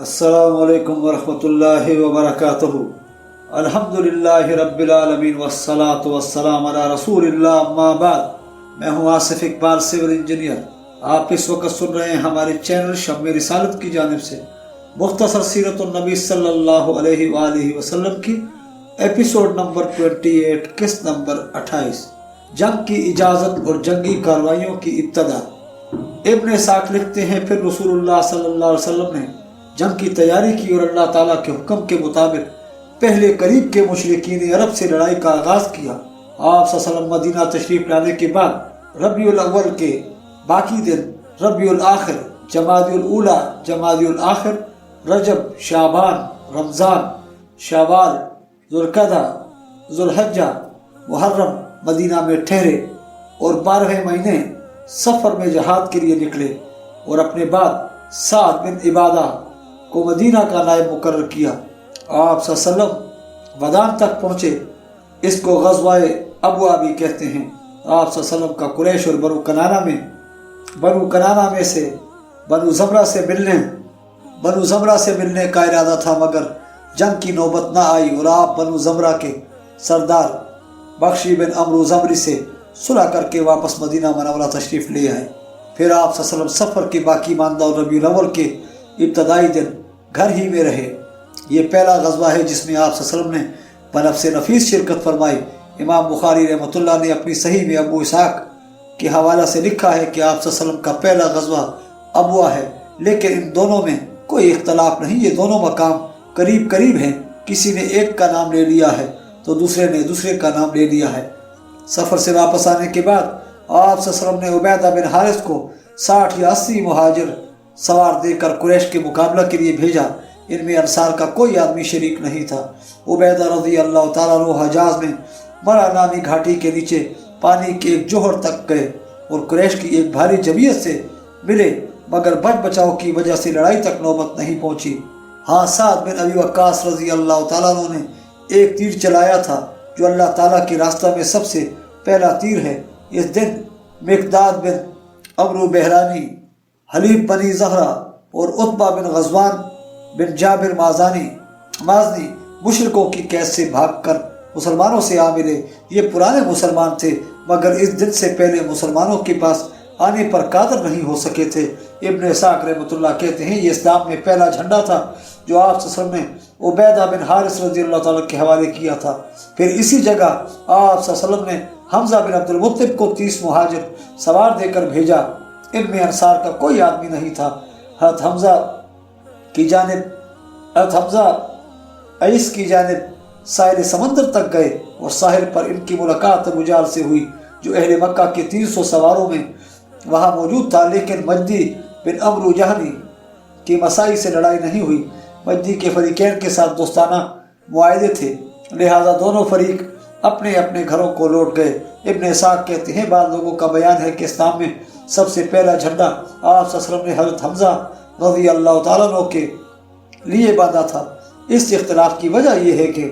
السلام علیکم ورحمۃ اللہ وبرکاتہ۔ الحمدللہ رب العالمین والصلاة والسلام علی رسول اللہ، اما بعد۔ میں ہوں آصف اقبال، سول انجینئر۔ آپ اس وقت سن رہے ہیں ہمارے چینل شمع رسالت کی جانب سے مختصر سیرت النبی صلی اللہ علیہ وآلہ وسلم کی ایپیسوڈ نمبر 28، قسط نمبر 28، جنگ کی اجازت اور جنگی کارروائیوں کی ابتدا۔ ابن اسحاق لکھتے ہیں، پھر رسول اللہ صلی اللہ علیہ وسلم نے جنگ کی تیاری کی اور اللہ تعالیٰ کے حکم کے مطابق پہلے قریب کے مشرکین عرب سے لڑائی کا آغاز کیا۔ آپ صلی اللہ علیہ وسلم مدینہ تشریف لانے کے بعد ربیع الاول کے باقی دن، ربیع الاخر، جمادی الاولی، جمادی الاخر، رجب، شعبان، رمضان، شوال، ذوالقعدہ، ذوالحجہ، محرم مدینہ میں ٹھہرے اور 12 مہینے سفر میں جہاد کے لیے نکلے، اور اپنے بعد سعد بن عبادہ کو مدینہ کا نائب مقرر کیا۔ آپ صلی اللہ علیہ وسلم ودان تک پہنچے۔ اس کو غزوہ ابوا بھی کہتے ہیں۔ آپ صلی اللہ علیہ وسلم کا قریش اور بنو کنانہ میں سے بنو زمرہ سے ملنے کا ارادہ تھا، مگر جنگ کی نوبت نہ آئی اور آپ بنو زمرہ کے سردار بخشی بن عمرو زمری سے صلح کر کے واپس مدینہ منورہ تشریف لے آئے۔ پھر آپ صلی اللہ علیہ وسلم سفر کے باقی ماندہ اور ربیع الاول کے ابتدائی دن گھر ہی میں رہے۔ یہ پہلا غزوہ ہے جس میں آپ صلی اللہ علیہ وسلم نے بنفس نفیس شرکت فرمائی۔ امام بخاری رحمۃ اللہ نے اپنی صحیح میں ابو اسحاق کے حوالہ سے لکھا ہے کہ آپ صلی اللہ علیہ وسلم کا پہلا غزوہ ابوا ہے، لیکن ان دونوں میں کوئی اختلاف نہیں، یہ دونوں مقام قریب قریب ہیں۔ کسی نے ایک کا نام لے لیا ہے تو دوسرے نے دوسرے کا نام لے لیا ہے۔ سفر سے واپس آنے کے بعد آپ صلی اللہ علیہ وسلم نے عبیدہ بن حارث کو 60 یا 80 مہاجر سوار دے کر قریش کے مقابلہ کے لیے بھیجا۔ ان میں انصار کا کوئی آدمی شریک نہیں تھا۔ عبیدہ رضی اللہ تعالیٰ عنہ حجاز میں مرا نامی گھاٹی کے نیچے پانی کے ایک جوہر تک گئے اور قریش کی ایک بھاری جمعیت سے ملے، مگر بچ بچاؤ کی وجہ سے لڑائی تک نوبت نہیں پہنچی۔ ہاں، سعد بن ابی وقاص رضی اللہ تعالیٰ عنہ نے ایک تیر چلایا تھا جو اللہ تعالیٰ کے راستہ میں سب سے پہلا تیر ہے۔ اس دن مقداد بن عمرو بحرانی، حلیب بنی زہرہ اور عتبہ بن غزوان بن جابر مازنی مشرکوں کی قید سے بھاگ کر مسلمانوں سے آ ملے۔ یہ پرانے مسلمان تھے، مگر اس دن سے پہلے مسلمانوں کے پاس آنے پر قادر نہیں ہو سکے تھے۔ ابن اسحاق رحمۃ اللہ کہتے ہیں، یہ اسلام میں پہلا جھنڈا تھا جو آپ صلی اللہ علیہ وسلم نے عبیدہ بن حارث رضی اللہ تعالیٰ کے حوالے کیا تھا۔ پھر اسی جگہ آپ صلی اللہ علیہ وسلم نے حمزہ بن عبد المطلب کو 30 مہاجر سوار دے کر بھیجا۔ ان میں انصار کا کوئی آدمی نہیں تھا۔ حضرت حمزہ عیس کی جانب ساحل سمندر تک گئے اور ساحل پر ان کی ملاقات ابو جہل سے ہوئی جو اہل مکہ کے 300 سواروں میں وہاں موجود تھا، لیکن مجدی بن عمرو جہنی کی مسائی سے لڑائی نہیں ہوئی۔ مجدی کے فریقین کے ساتھ دوستانہ معاہدے تھے، لہذا دونوں فریق اپنے اپنے گھروں کو لوٹ گئے۔ ابن اسحاق کہتے ہیں، بعض لوگوں کا بیان ہے کہ اسلام میں سب سے پہلا جھنڈا آپ صلی اللہ علیہ وسلم نے حضرت حمزہ رضی اللہ تعالیٰ عنہ کے لیے باندھا تھا۔ اس اختلاف کی وجہ یہ ہے کہ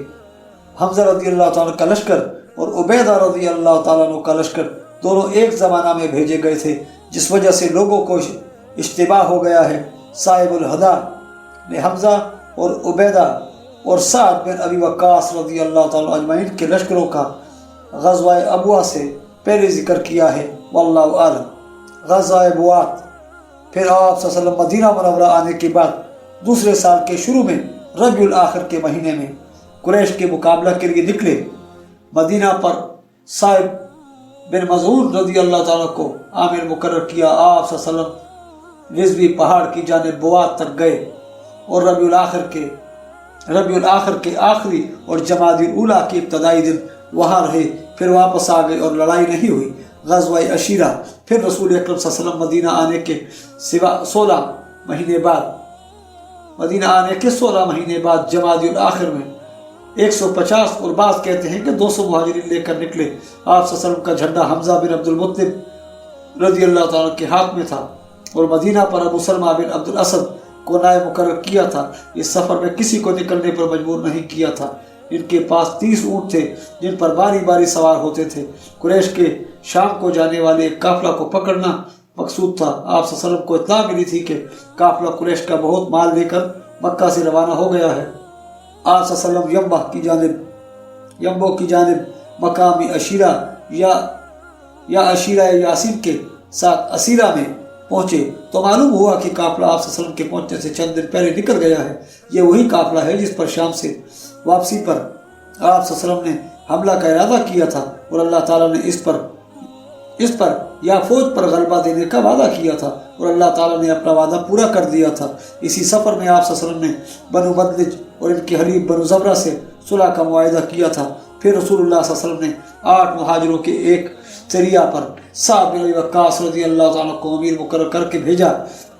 حمزہ رضی اللہ تعالیٰ کا لشکر اور عبیدہ رضی اللہ تعالیٰ عنہ کا لشکر دونوں ایک زمانہ میں بھیجے گئے تھے، جس وجہ سے لوگوں کو اشتباہ ہو گیا ہے۔ صاحب الہدا نے حمزہ اور عبیدہ اور سعد بن ابی وقاص رضی اللہ تعالیٰ اجمعین کے لشکروں کا غزوہ ابوا سے پہلے ذکر کیا ہے، واللہ اعلم۔ غزوہ بوات۔ پھر آپ صلی اللہ علیہ وسلم مدینہ منورہ آنے کے بعد دوسرے سال کے شروع میں ربیع الاخر کے مہینے میں قریش کے مقابلہ کے لیے نکلے۔ مدینہ پر صاحب بن مظعون رضی اللہ تعالیٰ کو عامر مقرر کیا۔ آپ صلی اللہ علیہ وسلم رضوی پہاڑ کی جانب بوات تک گئے اور ربیع الاخر کے آخری اور جمادی الاولی کے ابتدائی دن وہاں رہے، پھر واپس آ گئے اور لڑائی نہیں ہوئی۔ غزوہ عشیرہ۔ پھر رسول اکرم صلی اللہ علیہ وسلم مدینہ آنے کے 16 مہینے بعد جمادی الاخر میں 150 اور بعض کہتے ہیں کہ 200 مہاجرین لے کر نکلے۔ آپ صلی اللہ علیہ وسلم کا جھنڈا حمزہ بن عبد المطلب رضی اللہ تعالیٰ کے ہاتھ میں تھا اور مدینہ پر ابو سلمہ بن عبد الاسد کو نائب مقرر کیا تھا۔ اس سفر میں کسی کو نکلنے پر مجبور نہیں کیا تھا۔ ان کے پاس 30 اونٹ تھے جن پر باری باری سوار ہوتے تھے۔ قریش کے شام کو جانے والے ایک قافلہ کو پکڑنا مقصود تھا۔ آپ صلی اللہ علیہ وسلم کو اطلاع ملی تھی کہ قافلہ قریش کا بہت مال لے کر مکہ سے روانہ ہو گیا ہے۔ آپ صلی اللہ علیہ وسلم یمبو کی جانب مقام عشیرہ یا عشیرہ یاسین کے ساتھ اسیرہ میں پہنچے تو معلوم ہوا کہ قافلہ آپ صلی اللہ علیہ وسلم کے پہنچنے سے چند دن پہلے نکل گیا ہے۔ یہ وہی قافلہ ہے جس پر شام سے واپسی پر آپ صلی اللہ علیہ وسلم نے حملہ کا ارادہ کیا تھا اور اللہ تعالیٰ نے اس پر یا فوج پر غلبہ دینے کا وعدہ کیا تھا اور اللہ تعالیٰ نے اپنا وعدہ پورا کر دیا تھا۔ اسی سفر میں آپ صلی اللہ علیہ وسلم نے بنو مدلج اور ان کے حلیف بنو زبرہ سے صلح کا معاہدہ کیا تھا۔ پھر رسول اللہ صلی اللہ علیہ وسلم نے 8 مہاجروں کے ایک سریہ پر سعد بن ابی وقاص رضی اللہ تعالیٰ کو امیر مقرر کر کے بھیجا۔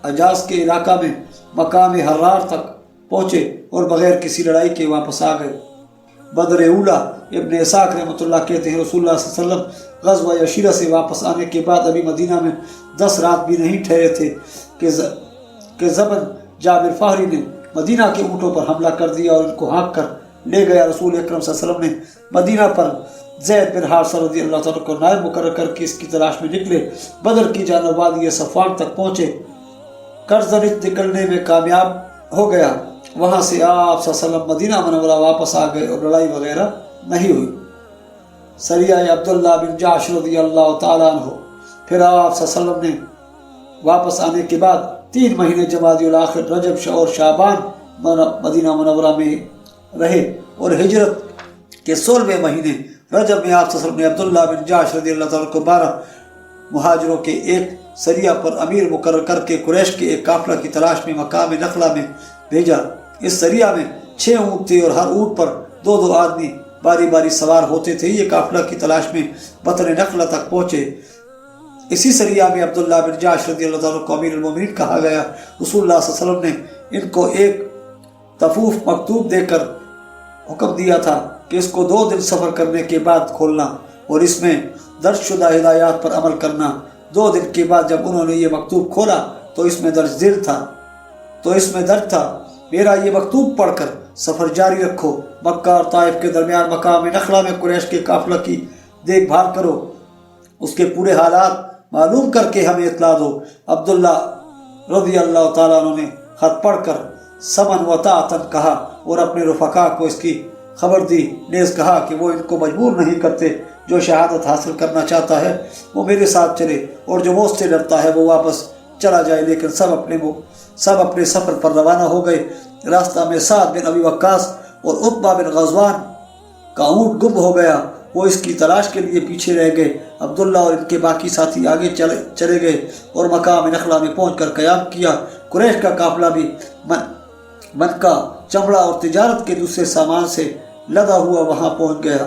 حجاز کے علاقہ میں مقام حرار تک پہنچے اور بغیر کسی لڑائی کے واپس آ گئے۔ بدر اولا ابن اسحاق رحمۃ اللہ کہتے ہیں رسول اللہ صلی اللہ علیہ وسلم غزوہ عشیرہ سے واپس آنے کے بعد ابھی مدینہ میں 10 رات بھی نہیں ٹھہرے تھے کہ زبن جابر فہری نے مدینہ کے اونٹوں پر حملہ کر دیا اور ان کو ہانک کر لے گیا۔ رسول اکرم صلی اللہ علیہ وسلم نے مدینہ پر زید بن حارثہ رضی اللہ تعالیٰ کو نائب مقرر کر کے اس کی تلاش میں نکلے۔ بدر کی جانب وادی صفوان تک پہنچے، کرزنت نکلنے میں کامیاب ہو گیا۔ وہاں سے آپ صلی اللہ علیہ وسلم مدینہ منورہ واپس آ گئے اور لڑائی وغیرہ نہیں ہوئی۔ سریہ عبداللہ بن جعش رضی اللہ تعالیٰ عنہ، پھر آپ صلی اللہ علیہ وسلم نے واپس آنے کے بعد 3 مہینے جمادی الاخر، رجب اور شعبان مدینہ منورہ میں رہے اور ہجرت کے 16ویں مہینے رجب میں آپ صلی اللہ علیہ وسلم نے عبداللہ بن جعش رضی اللہ تعالیٰ کو 12 مہاجروں کے ایک سریہ پر امیر مقرر کر کے قریش کے ایک قافلہ کی تلاش میں مقام نخلا میں بھیجا۔ اس سریہ میں 6 اونٹ تھے اور ہر اونٹ پر 2 آدمی باری باری سوار ہوتے تھے۔ یہ قافلہ کی تلاش میں بطن نخلا تک پہنچے۔ اسی سریہ میں عبداللہ بن جعش رضی اللہ تعالیٰ کو امیر المومنین کہا گیا۔ رسول اللہ صلی اللہ علیہ وسلم نے ان کو ایک تفوف مکتوب دے کر حکم دیا تھا کہ اس کو 2 دن سفر کرنے کے بعد کھولنا اور اس میں درج شدہ ہدایات پر عمل کرنا۔ 2 دن کے بعد جب انہوں نے یہ مکتوب کھولا تو اس میں درج تھا میرا یہ مکتوب پڑھ کر سفر جاری رکھو، مکہ اور طائف کے درمیان مقام نخلا میں قریش کے قافلہ کی دیکھ بھال کرو، اس کے پورے حالات معلوم کر کے ہمیں اطلاع دو۔ عبداللہ رضی اللہ تعالیٰ عنہ نے خط پڑھ کر سمن و طاعتن کہا اور اپنے رفقا کو اس کی خبر دی، نیز کہا کہ وہ ان کو مجبور نہیں کرتے، جو شہادت حاصل کرنا چاہتا ہے وہ میرے ساتھ چلے اور جو موت سے ڈرتا ہے وہ واپس چلا جائے۔ لیکن سب اپنے سفر پر روانہ ہو گئے۔ راستہ میں سعد بن ابی وقاص اور عتبہ بن غزوان کا اونٹ گم ہو گیا، وہ اس کی تلاش کے لیے پیچھے رہ گئے۔ عبداللہ اور ان کے باقی ساتھی آگے چلے گئے اور مقام نخلا میں پہنچ کر قیام کیا۔ قریش کا قافلہ بھی من کا چمڑا اور تجارت کے دوسرے سامان سے لدا ہوا وہاں پہنچ گیا۔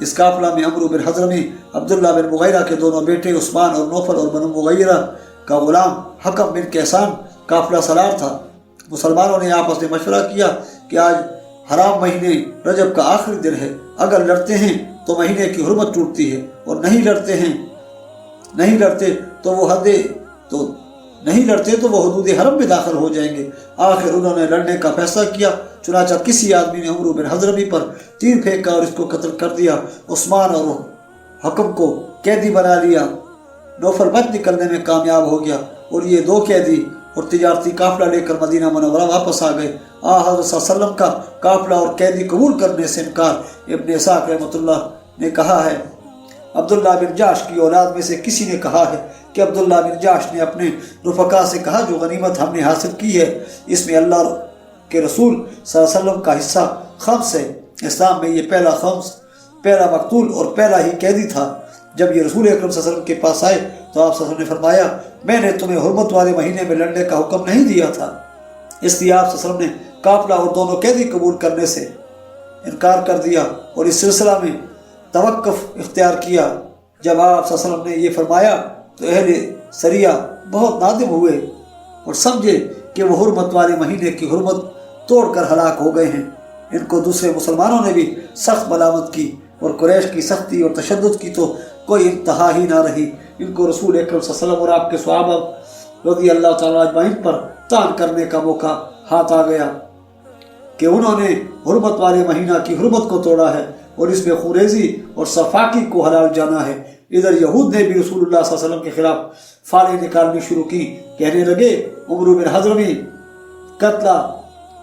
اس قافلہ میں عمرو بن حضرمی، عبداللہ بن مغیرہ کے دونوں بیٹے عثمان اور نوفل اور بنو مغیرہ کا غلام حکم بن کیسان قافلہ سالار تھا۔ مسلمانوں نے آپس میں مشورہ کیا کہ آج حرام مہینے رجب کا آخری دن ہے، اگر لڑتے ہیں تو مہینے کی حرمت ٹوٹتی ہے اور نہیں لڑتے تو وہ حدود حرم میں داخل ہو جائیں گے۔ آخر انہوں نے لڑنے کا فیصلہ کیا، چنانچہ کسی آدمی نے عمرو بن حضرمی پر تیر پھینکا اور اس کو قتل کر دیا۔ عثمان اور حکم کو قیدی بنا لیا۔ نوفل بچ نکلنے میں کامیاب ہو گیا اور یہ 2 قیدی اور تجارتی قافلہ لے کر مدینہ منورہ واپس آ گئے۔ حضرت صلی اللہ علیہ وسلم کا قافلہ اور قیدی قبول کرنے سے انکار۔ ابن اسحاق رحمۃ اللہ نے کہا ہے عبداللہ بن جعش کی اولاد میں سے کسی نے کہا ہے کہ عبداللہ بن جعش نے اپنے رفقا سے کہا جو غنیمت ہم نے حاصل کی ہے اس میں اللہ کے رسول صلی اللہ علیہ وسلم کا حصہ خمس ہے۔ اسلام میں یہ پہلا مقتول اور پہلا ہی قیدی تھا۔ جب یہ رسول اکرم صلی اللہ علیہ وسلم کے پاس آئے تو آپ صلی اللہ علیہ وسلم نے فرمایا میں نے تمہیں حرمت والے مہینے میں لڑنے کا حکم نہیں دیا تھا، اس لیے آپ صلی اللہ علیہ وسلم نے قافلہ اور دونوں قیدی قبول کرنے سے انکار کر دیا اور اس سلسلہ میں توقف اختیار کیا۔ جب آپ صلی اللہ علیہ وسلم نے یہ فرمایا تو اہل سریہ بہت نادم ہوئے اور سمجھے کہ وہ حرمت والے مہینے کی حرمت توڑ کر ہلاک ہو گئے ہیں۔ ان کو دوسرے مسلمانوں نے بھی سخت ملامت کی اور قریش کی سختی اور تشدد کی تو کوئی انتہا ہی نہ رہی۔ ان کو رسول اکرم صلی اللہ علیہ وسلم اور آپ کے صحابہ رضی اللہ تعالیٰ اجمعین پر طعن کرنے کا موقع ہاتھ آ گیا کہ انہوں نے حرمت والے مہینہ کی حرمت کو توڑا ہے اور اس میں خوریزی اور صفاقی کو حلال جانا ہے۔ ادھر یہود نے بھی رسول اللہ صلی اللہ علیہ وسلم کے خلاف فالیں نکالنی شروع کی، کہنے لگے عمرو بن حضرمی قتلہ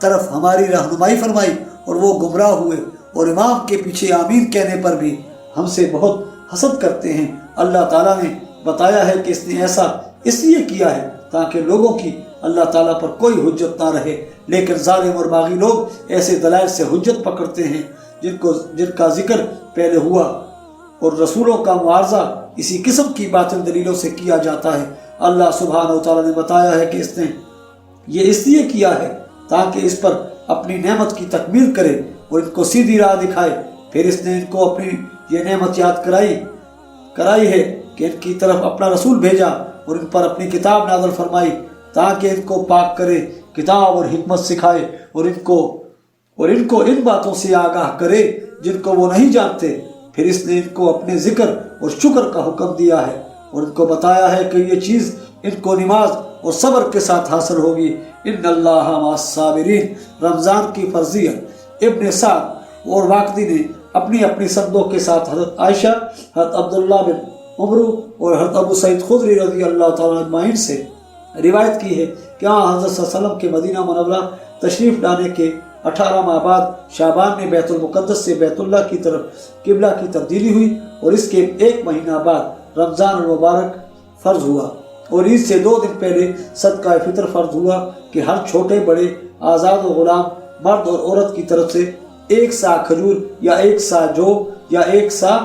طرف ہماری رہنمائی فرمائی اور وہ گمراہ ہوئے، اور امام کے پیچھے آمین کہنے پر بھی ہم سے بہت حسد کرتے ہیں۔ اللہ تعالیٰ نے بتایا ہے کہ اس نے ایسا اس لیے کیا ہے تاکہ لوگوں کی اللہ تعالیٰ پر کوئی حجت نہ رہے، لیکن ظالم اور باغی لوگ ایسے دلائل سے حجت پکڑتے ہیں جن کا ذکر پہلے ہوا، اور رسولوں کا معارضہ اسی قسم کی باطل دلیلوں سے کیا جاتا ہے۔ اللہ سبحانہ و تعالیٰ نے بتایا ہے کہ اس نے یہ اس لیے کیا ہے تاکہ اس پر اپنی نعمت کی تکمیل کرے اور ان کو سیدھی راہ دکھائے۔ پھر اس نے ان کو اپنی یہ نعمت یاد کرائی ہے کہ ان کی طرف اپنا رسول بھیجا اور ان پر اپنی کتاب نازل فرمائی تاکہ ان کو پاک کرے، کتاب اور حکمت سکھائے، اور ان کو ان باتوں سے آگاہ کرے جن کو وہ نہیں جانتے۔ پھر اس نے ان کو اپنے ذکر اور شکر کا حکم دیا ہے اور ان کو بتایا ہے کہ یہ چیز ان کو نماز اور صبر کے ساتھ حاصل ہوگی۔ ان اللہ مع الصابرین، رمضان کی فرضیت۔ ابن سعد اور واقدی نے اپنی اپنی سندوں کے ساتھ حضرت عائشہ، حضرت عبداللہ بن عمر اور حضرت ابو سعید خدری رضی اللہ تعالیٰ اجمعین سے روایت کی ہے کہ حضرت صلی اللہ علیہ وسلم کے مدینہ منورہ تشریف لانے کے 18 ماہ بعد شعبان میں بیت المقدس سے بیت اللہ کی طرف قبلہ کی تبدیلی ہوئی، اور اس کے 1 مہینہ بعد رمضان المبارک فرض ہوا، اور عید سے 2 دن پہلے صدقہ فطر فرض ہوا کہ ہر چھوٹے بڑے آزاد و غلام مرد اور عورت کی طرف سے 1 سا کھجور یا 1 سا جو یا 1 سا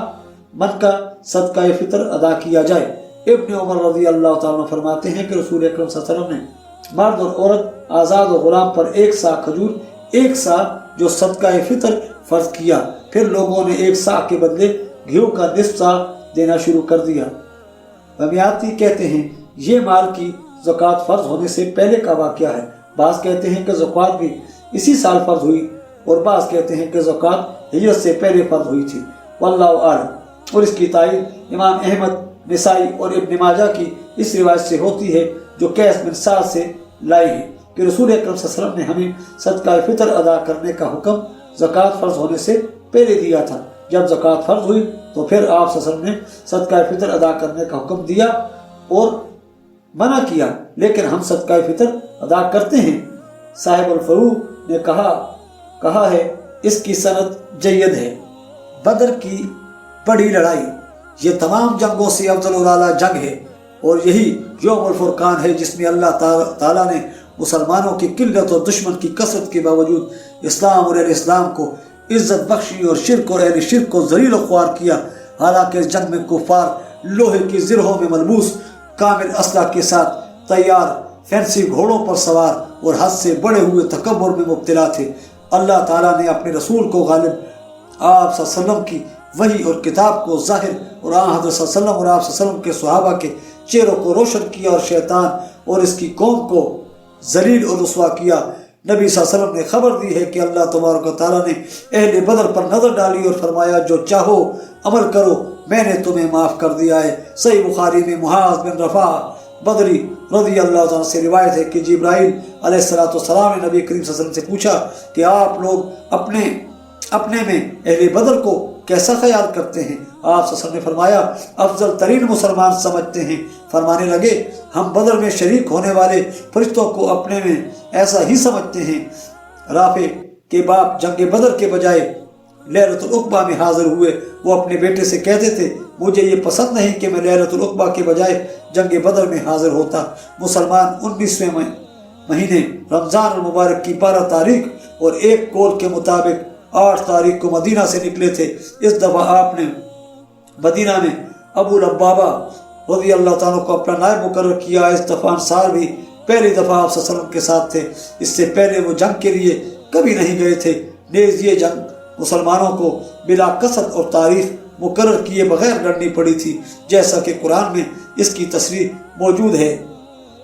من کا صدقہ فطر ادا کیا جائے۔ ابن عمر رضی اللہ تعالیٰ فرماتے ہیں کہ رسول اکرم صلی اللہ علیہ وسلم نے مرد اور عورت آزاد و غلام پر 1 سا کھجور، 1 سا جو صدقہ فطر فرض کیا، پھر لوگوں نے 1 سا کے بدلے گھیو کا نصف سا دینا شروع کر دیا۔ بمیاتی کہتے ہیں یہ مال کی زکوٰۃ فرض ہونے سے پہلے کا واقعہ ہے۔ بعض کہتے ہیں کہ زکوٰۃ بھی اسی سال فرض ہوئی، اور بعض کہتے ہیں کہ زکوٰۃ ہجرت سے پہلے فرض ہوئی تھی، واللہ اعلم۔ اور اس کی تائید امام احمد، نسائی اور ابن ماجہ کی اس روایت سے ہوتی ہے جو قیس بن سعد سے لائی ہے کہ رسول اکرم صلی اللہ علیہ وسلم نے ہمیں صدقہ فطر ادا کرنے کا حکم زکوٰۃ فرض ہونے سے پہلے دیا تھا۔ جب زکوٰۃ فرض ہوئی تو پھر آپ صلی اللہ علیہ وسلم نے صدقہ فطر ادا کرنے کا حکم دیا اور منع کیا، لیکن ہم صدقہ فطر ادا کرتے ہیں۔ صاحب الفروع نے کہا ہے اس کی سند جید ہے۔ بدر کی بڑی لڑائی یہ تمام جنگوں سے افضل الاعلیٰ جنگ ہے، اور یہی یوم الفرقان ہے جس میں اللہ تعالیٰ نے مسلمانوں کی قلت اور دشمن کی کثرت کے باوجود اسلام اور اہل اسلام کو عزت بخشی اور شرک اور اہل شرک کو ذلیل و خوار کیا۔ حالانکہ اس جنگ میں کفار لوہے کی زرہوں میں ملبوس کامل اسلحہ کے ساتھ تیار فینسی گھوڑوں پر سوار اور حد سے بڑے ہوئے تکبر میں مبتلا تھے۔ اللہ تعالیٰ نے اپنے رسول کو غالب، آپ صلی اللہ علیہ وسلم کی وحی اور کتاب کو ظاہر، اور حضرت صلی اللہ علیہ وسلم اور آپ صلی اللہ علیہ وسلم کے صحابہ کے چہروں کو روشن کیا اور شیطان اور اس کی قوم کو ذلیل اور رسوا کیا۔ نبی صلی اللہ علیہ وسلم نے خبر دی ہے کہ اللہ تبارک و تعالیٰ نے اہل بدر پر نظر ڈالی اور فرمایا جو چاہو عمل کرو میں نے تمہیں معاف کر دیا ہے۔ صحیح بخاری میں معاذ بن رفاع بدری رضی اللہ عنہ سے روایت ہے کہ جبرائیل علیہ السلام نے نبی کریم صلی اللہ علیہ وسلم سے پوچھا کہ آپ لوگ اپنے میں اہل بدر کو کیسا خیال کرتے ہیں؟ آپ صلی اللہ علیہ وسلم نے فرمایا افضل ترین مسلمان سمجھتے ہیں۔ فرمانے لگے ہم بدر میں شریک ہونے والے فرشتوں کو اپنے میں ایسا ہی سمجھتے ہیں۔ رافع کے باپ جنگ بدر کے بجائے لیلۃ العقبہ میں حاضر ہوئے۔ وہ اپنے بیٹے سے کہتے تھے مجھے یہ پسند نہیں کہ میں لیلۃ العقبہ کے بجائے جنگ بدر میں حاضر ہوتا۔ مسلمان 19ویں مہینے رمضان المبارک کی 12 تاریخ اور ایک قول کے مطابق 8 تاریخ کو مدینہ سے نکلے تھے۔ اس دفعہ آپ نے مدینہ میں ابو لبابہ رضی اللہ تعالیٰ کو اپنا نائب مقرر کیا۔ اس دفعہ انصار بھی پہلی دفعہ آپ صلی اللہ علیہ وسلم کے ساتھ تھے، اس سے پہلے وہ جنگ کے لیے کبھی نہیں گئے تھے۔ نیز یہ جنگ مسلمانوں کو بلا کثرت اور تاریخ مقرر کیے بغیر لڑنی پڑی تھی، جیسا کہ قرآن میں اس کی تصریح موجود ہے۔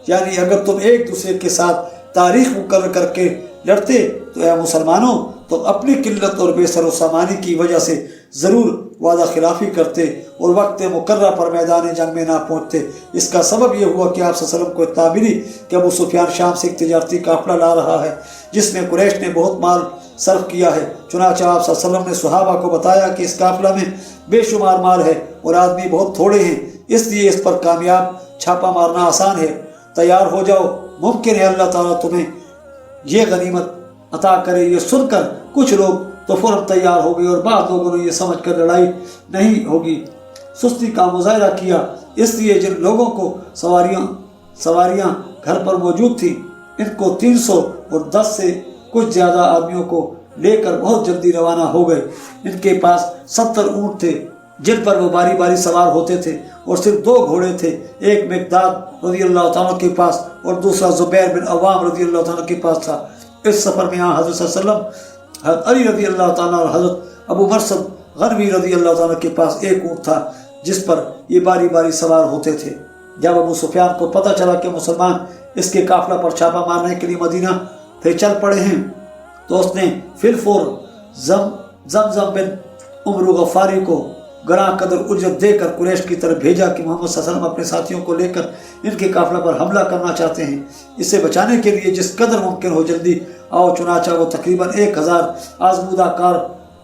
یعنی اگر تم ایک دوسرے کے ساتھ تاریخ مقرر کر کے لڑتے تو اے مسلمانوں تم اپنی قلت اور بے سر و سامانی کی وجہ سے ضرور وعدہ خلافی کرتے اور وقت مقررہ پر میدان جنگ میں نہ پہنچتے۔ اس کا سبب یہ ہوا کہ آپ صلی اللہ علیہ وسلم کو اطلاع ملی کہ ابو سفیان شام سے ایک تجارتی قافلہ لا رہا ہے جس میں قریش نے بہت مال صرف کیا ہے۔ چنانچہ آپ صلی اللہ علیہ وسلم نے صحابہ کو بتایا کہ اس قافلہ میں بے شمار مال ہے اور آدمی بہت تھوڑے ہیں، اس لیے اس پر کامیاب چھاپا مارنا آسان ہے۔ تیار ہو جاؤ، ممکن ہے اللہ تعالیٰ تمہیں یہ غنیمت عطا کرے۔ یہ سن کر کچھ لوگ تو فوراً تیار ہو گئے اور بعض لوگوں نے یہ سمجھ کر لڑائی نہیں ہوگی سستی کا مظاہرہ کیا، اس لیے جن لوگوں کو سواریاں گھر پر موجود تھیں ان کو 300 اور 10 سے کچھ زیادہ آدمیوں کو لے کر بہت جلدی روانہ ہو گئے۔ ان کے پاس 70 اونٹ تھے جن پر وہ باری باری سوار ہوتے تھے اور صرف 2 گھوڑے تھے، ایک مقداد رضی اللہ تعالیٰ کے پاس اور دوسرا زبیر بن عوام رضی اللہ تعالیٰ کے پاس تھا۔ اس سفر میں حضرت صلی اللہ علیہ وسلم، حضرت علی رضی اللہ تعالیٰ اور حضرت ابو مرثد غنوی رضی اللہ تعالیٰ کے پاس ایک اونٹ تھا جس پر یہ باری باری سوار ہوتے تھے۔ جب ابو سفیان کو پتہ چلا کہ مسلمان اس کے قافلہ پر چھاپا مارنے کے لیے مدینہ پھر چل پڑے ہیں تو اس نے فی الفور زمزم بن عمر غفاری کو گراں قدر اجرت دے کر قریش کی طرف بھیجا کہ محمد صلی اللہ علیہ وسلم اپنے ساتھیوں کو لے کر ان کے قافلہ پر حملہ کرنا چاہتے ہیں، اسے بچانے کے لیے جس قدر ممکن ہو جلدی آؤ۔ چنانچہ وہ تقریباً 1000 آزمودہ کار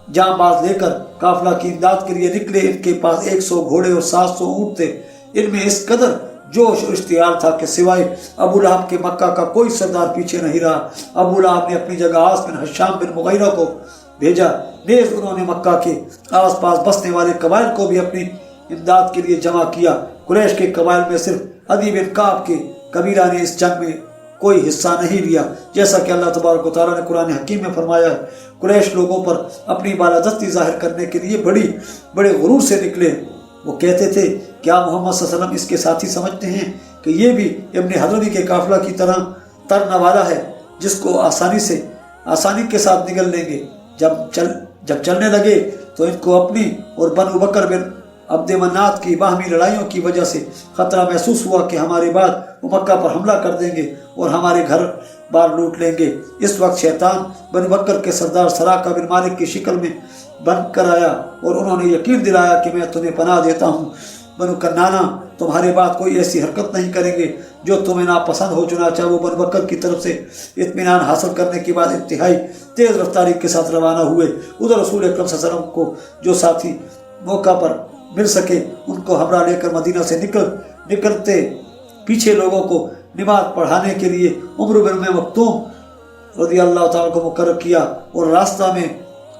جاں باز لے کر قافلہ کی امداد کے لیے نکلے۔ ان کے پاس 100 گھوڑے اور 700 اونٹ تھے۔ ان میں اس قدر جوش اور اشتعال تھا کہ سوائے ابو لہب کے مکہ کا کوئی سردار پیچھے نہیں رہا۔ ابو لہب نے اپنی جگہ عاص بن ہشام بن مغیرہ کو بھیجا، نیز انہوں نے مکہ کے آس پاس بسنے والے قبائل کو بھی اپنی امداد کے لیے جمع کیا۔ قریش کے قبائل میں صرف عدی بن کعب کے قبیلہ نے اس جنگ میں کوئی حصہ نہیں لیا، جیسا کہ اللہ تبارک و تعالیٰ نے قرآن حکیم میں فرمایا ہے۔ قریش لوگوں پر اپنی بالادستی ظاہر کرنے کے لیے بڑے غرور سے نکلے۔ وہ کہتے تھے کیا محمد صلی اللہ علیہ وسلم اس کے ساتھی سمجھتے ہیں کہ یہ بھی ابن حضرمی کے قافلہ کی طرح ترنے والا ہے جس کو آسانی کے ساتھ نگل لیں گے۔ جب چلنے لگے تو ان کو اپنی اور بنو بکر بن عبد منات کی باہمی لڑائیوں کی وجہ سے خطرہ محسوس ہوا کہ ہمارے بعد وہ مکہ پر حملہ کر دیں گے اور ہمارے گھر بار لوٹ لیں گے۔ اس وقت شیطان بنو بکر کے سردار سراقہ بن مالک کی شکل میں بن کر آیا اور انہوں نے یقین دلایا کہ میں تمہیں پناہ دیتا ہوں، بنو کنانا تمہارے بعد کوئی ایسی حرکت نہیں کریں گے جو تمہیں ناپسند ہو۔ چنانچہ وہ بنو بکر کی طرف سے اطمینان حاصل کرنے کے بعد انتہائی تیز رفتاری کے ساتھ روانہ ہوئے۔ ادھر رسول اکرم صلی اللہ علیہ وسلم کو جو ساتھی موقع پر مل سکے ان کو ہمراہ لے کر مدینہ سے نکلتے پیچھے لوگوں کو نماز پڑھانے کے لیے عمر بن مکتوم رضی اللہ تعالیٰ کو مقرر کیا اور راستہ میں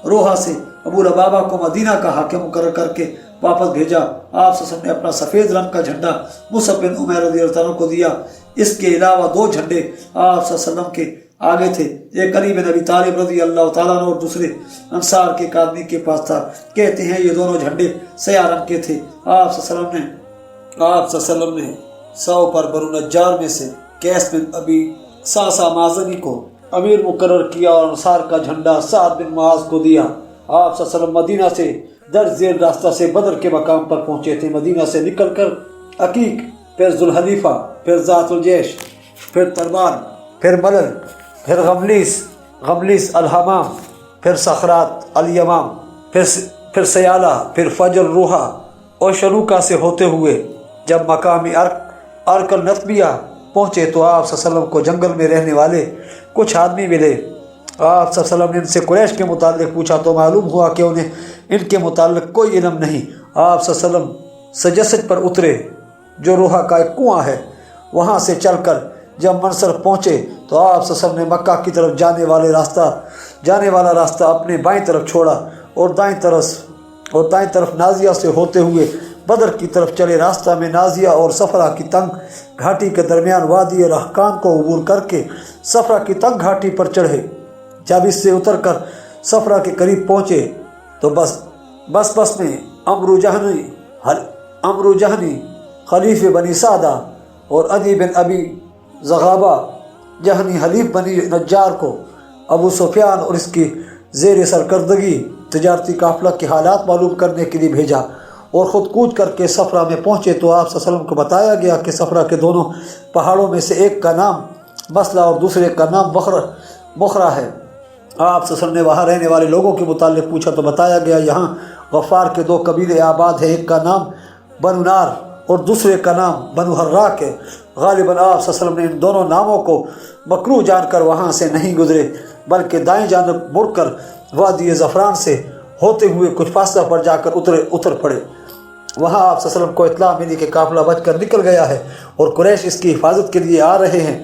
روحہ سے ابو لبابہ کو مدینہ کا حاکم مقرر کر کے واپس بھیجا۔ آپ صلی اللہ علیہ وسلم نے اپنا سفید رنگ کا جھنڈا مصعب بن عمیر رضی اللہ عنہ کو دیا۔ اس کے علاوہ 2 جھنڈے آپ صلی اللہ علیہ وسلم کے آگے تھے، ایک علی بن ابی طالب رضی اللہ تعالیٰ عنہ اور دوسرے انصار کے ایک آدمی کے پاس تھا۔ کہتے ہیں یہ دونوں جھنڈے سیاہ رنگ کے تھے۔ آپ صلی اللہ علیہ وسلم نے 100 پر بنو نجار میں سے قیس بن ابی ساسا مازنی کو امیر مقرر کیا اور انصار کا جھنڈا سعد بن معاذ کو دیا۔ آپ صلی اللہ علیہ وسلم مدینہ سے درج ذیل راستہ سے بدر کے مقام پر پہنچے تھے۔ مدینہ سے نکل کر عقیق، پھر ذوالحلیفہ، پھر ذات الجیش، پھر تربان، پھر ملل، پھر غملیس الحمام، پھر صخرات الیمام، پھر سیالہ، پھر فجر روحہ اور شنوکا سے ہوتے ہوئے جب مقام ارک النطبیہ پہنچے تو آپ صلی اللہ علیہ وسلم کو جنگل میں رہنے والے کچھ آدمی ملے۔ آپ صلی اللہ علیہ وسلم نے ان سے قریش کے متعلق پوچھا تو معلوم ہوا کہ انہیں ان کے متعلق کوئی علم نہیں۔ آپ صلی اللہ علیہ وسلم سجسد پر اترے جو روحہ کا ایک کنواں ہے، وہاں سے چل کر جب منصر پہنچے تو آپ صلی اللہ علیہ وسلم نے مکہ کی طرف جانے والا راستہ اپنے بائیں طرف چھوڑا اور دائیں طرف نازیہ سے ہوتے ہوئے بدر کی طرف چلے۔ راستہ میں نازیہ اور صفرا کی تنگ گھاٹی کے درمیان وادی رحقان کو عبور کر کے صفرا کی تنگ گھاٹی پر چڑھے۔ جب اس سے اتر کر صفرا کے قریب پہنچے تو بس میں امرو جہنی خلیف بنی سعدہ اور عدی بن ابی زغابہ جہنی حلیف بنی نجار کو ابو سفیان اور اس کی زیر سرکردگی تجارتی قافلہ کے حالات معلوم کرنے کے لیے بھیجا اور خود کوچ کر کے صفرا میں پہنچے تو آپ صلی اللہ علیہ وسلم کو بتایا گیا کہ صفرا کے دونوں پہاڑوں میں سے ایک کا نام مسلح اور دوسرے کا نام مخرا ہے۔ آپ صلی اللہ علیہ وسلم نے وہاں رہنے والے لوگوں کے متعلق پوچھا تو بتایا گیا یہاں غفار کے 2 قبیلے آباد ہیں، ایک کا نام بنو نار اور دوسرے کا نام بنو حراک ہے۔ غالباً آپ صلی اللہ علیہ وسلم نے ان دونوں ناموں کو مکروہ جان کر وہاں سے نہیں گزرے بلکہ دائیں جانب مڑ کر وادی زعفران سے ہوتے ہوئے کچھ فاصلہ پر جا کر اتر پڑے۔ وہاں آپ صلی اللہ علیہ وسلم کو اطلاع ملی کہ قافلہ بچ کر نکل گیا ہے اور قریش اس کی حفاظت کے لیے آ رہے ہیں۔